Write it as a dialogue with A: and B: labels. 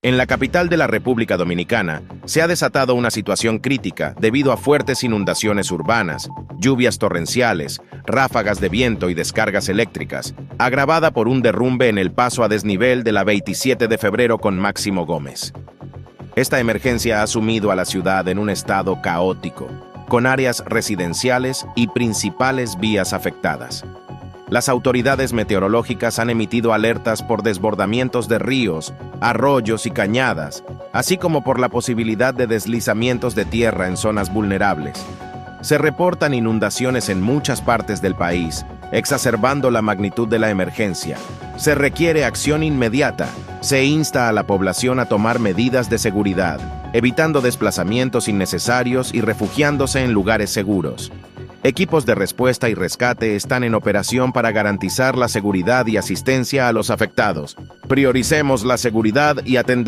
A: En la capital de la República Dominicana, se ha desatado una situación crítica debido a fuertes inundaciones urbanas, lluvias torrenciales, ráfagas de viento y descargas eléctricas, agravada por un derrumbe en el paso a desnivel de la 27 de febrero con Máximo Gómez. Esta emergencia ha sumido a la ciudad en un estado caótico, con áreas residenciales y principales vías afectadas. Las autoridades meteorológicas han emitido alertas por desbordamientos de ríos, arroyos y cañadas, así como por la posibilidad de deslizamientos de tierra en zonas vulnerables. Se reportan inundaciones en muchas partes del país, exacerbando la magnitud de la emergencia. Se requiere acción inmediata. Se insta a la población a tomar medidas de seguridad, evitando desplazamientos innecesarios y refugiándose en lugares seguros. Equipos de respuesta y rescate están en operación para garantizar la seguridad y asistencia a los afectados. Prioricemos la seguridad y atendamos